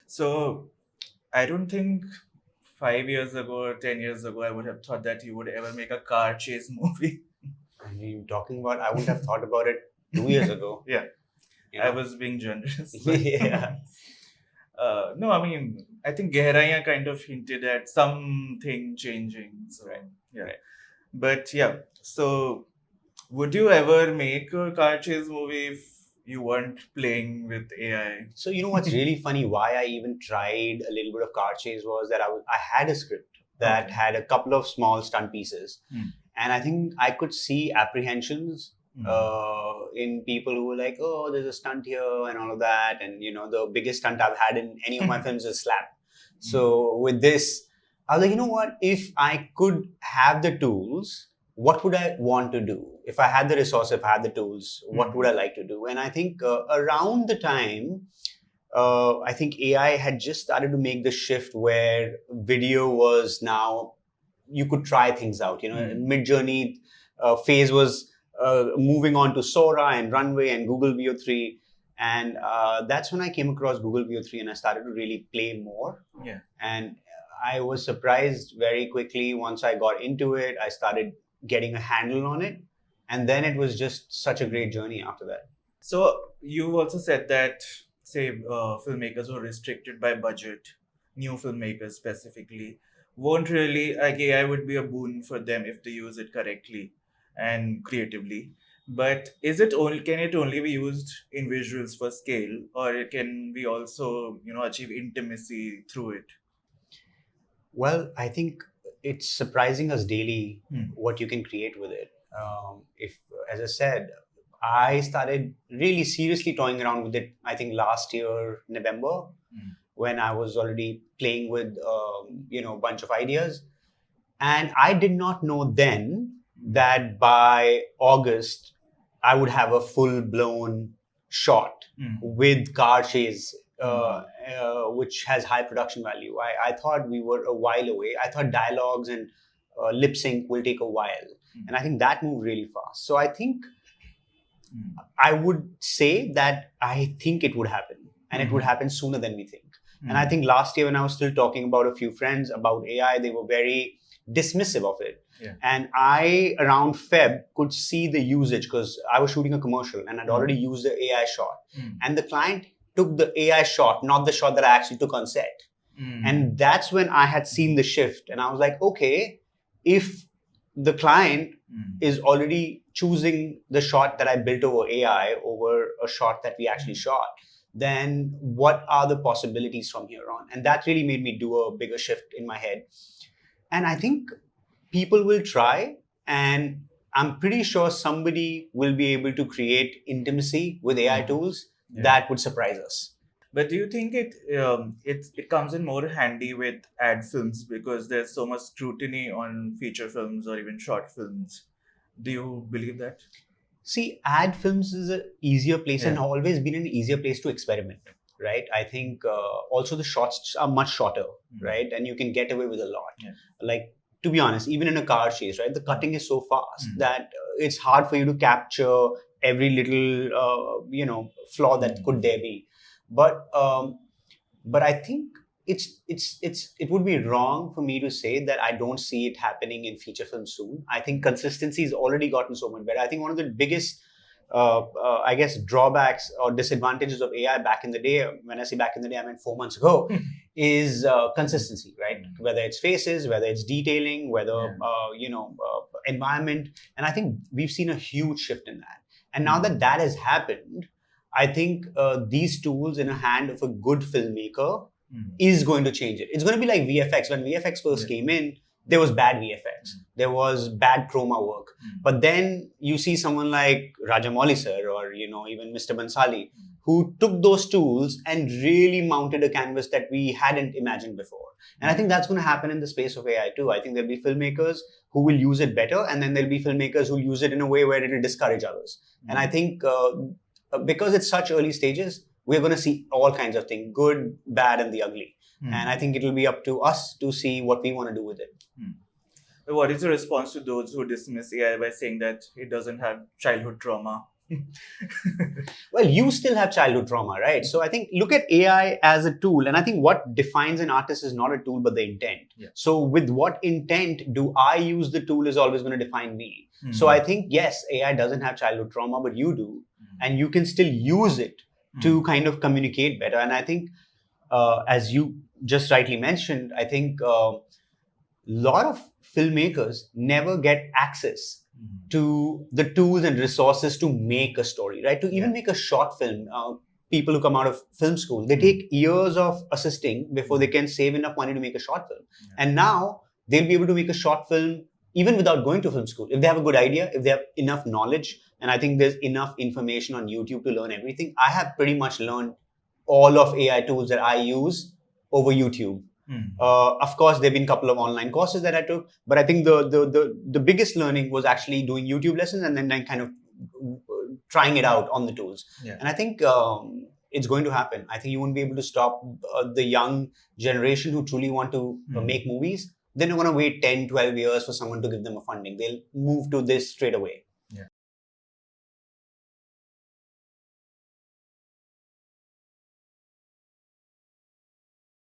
So I don't think 5 years ago or 10 years ago I would have thought that you would ever make a car chase movie. I mean, talking about, I wouldn't have thought about it 2 years ago. Yeah, You I know? was being generous. But Yeah. no, I mean, I think Gehraiya kind of hinted at something changing. So, Right. yeah. Right. But yeah, so would you ever make a car chase movie if you weren't playing with AI? So you know what's really funny? Why I even tried a little bit of car chase was that I had a script that Okay. had a couple of small stunt pieces, Hmm. and I think I could see apprehensions Hmm. in people who were like, "Oh, there's a stunt here," and all of that. And you know, the biggest stunt I've had in any of my films is slap. So with this, I was like, you know what? If I could have the tools, what would I want to do? If I had the resource, if I had the tools, what would I like to do? And I think around the time, I think AI had just started to make the shift where video was now, you could try things out. You know, Mid Journey phase was moving on to Sora and Runway and Google VO3. And that's when I came across Google VO3 and I started to really play more. Yeah. And I was surprised very quickly once I got into it. I started getting a handle on it. And then it was just such a great journey after that. So you also said that, say, filmmakers who are restricted by budget, new filmmakers specifically, won't really, like AI would be a boon for them if they use it correctly and creatively. But can it only be used in visuals for scale, or can we also, achieve intimacy through it? Well, I think it's surprising us daily Hmm. what you can create with it. If, as I said, I started really seriously toying around with it, I think last year, November, Hmm. when I was already playing with, a bunch of ideas. And I did not know then that by August, I would have a full blown shot Hmm. with car chase, which has high production value. I thought we were a while away. I thought dialogues and lip sync will take a while. And I think that moved really fast. So I think I would say that I think it would happen, and it would happen sooner than we think. And I think last year when I was still talking about a few friends about AI, they were very dismissive of it. Yeah. And I, around Feb, could see the usage because I was shooting a commercial and I'd already used the AI shot. And the client took the AI shot, not the shot that I actually took on set. And that's when I had seen the shift. And I was like, okay, if the client is already choosing the shot that I built over AI over a shot that we actually shot, then what are the possibilities from here on? And that really made me do a bigger shift in my head. And I think people will try, and I'm pretty sure somebody will be able to create intimacy with AI tools that would surprise us. But do you think it comes in more handy with ad films because there's so much scrutiny on feature films or even short films? Do you believe that? See, ad films is an easier place and Yeah. always been an easier place to experiment, right? I think also the shots are much shorter, right? And you can get away with a lot. Yeah. Like, to be honest, even in a car chase, right? The cutting is so fast that it's hard for you to capture every little, flaw that could there be. But I think it would be wrong for me to say that I don't see it happening in feature film soon. I think consistency has already gotten so much better. I think one of the biggest I guess drawbacks or disadvantages of AI back in the day, when I say back in the day, I mean 4 months ago, is consistency, right? Whether it's faces, whether it's detailing, whether environment, and I think we've seen a huge shift in that. And now that that has happened, I think these tools in a hand of a good filmmaker is going to change it. It's going to be like VFX. When VFX first came in, there was bad VFX. There was bad chroma work. But then you see someone like Rajamouli sir or even Mr. Bansali who took those tools and really mounted a canvas that we hadn't imagined before. And I think that's going to happen in the space of AI too. I think there'll be filmmakers who will use it better, and then there'll be filmmakers who use it in a way where it will discourage others. And I think because it's such early stages, we're going to see all kinds of things, good, bad, and the ugly. And I think it will be up to us to see what we want to do with it. What is your response to those who dismiss AI by saying that it doesn't have childhood trauma? Well, you still have childhood trauma, right? So I think look at AI as a tool, and I think what defines an artist is not a tool but the intent. Yeah. So with what intent do I use the tool is always going to define me. So I think yes, AI doesn't have childhood trauma, but you do, and you can still use it to kind of communicate better. And I think, as you just rightly mentioned, I think a lot of filmmakers never get access to the tools and resources to make a story, right? To even make a short film. People who come out of film school, they take years of assisting before they can save enough money to make a short film. And now they'll be able to make a short film even without going to film school. If they have a good idea, if they have enough knowledge, and I think there's enough information on YouTube to learn everything. I have pretty much learned all of AI tools that I use over YouTube. Of course, there've been a couple of online courses that I took, but I think the biggest learning was actually doing YouTube lessons and then kind of trying it out on the tools. Yeah. And I think it's going to happen. I think you won't be able to stop the young generation who truly want to make movies. They're not going to wait 10, 12 years for someone to give them a funding. They'll move to this straight away.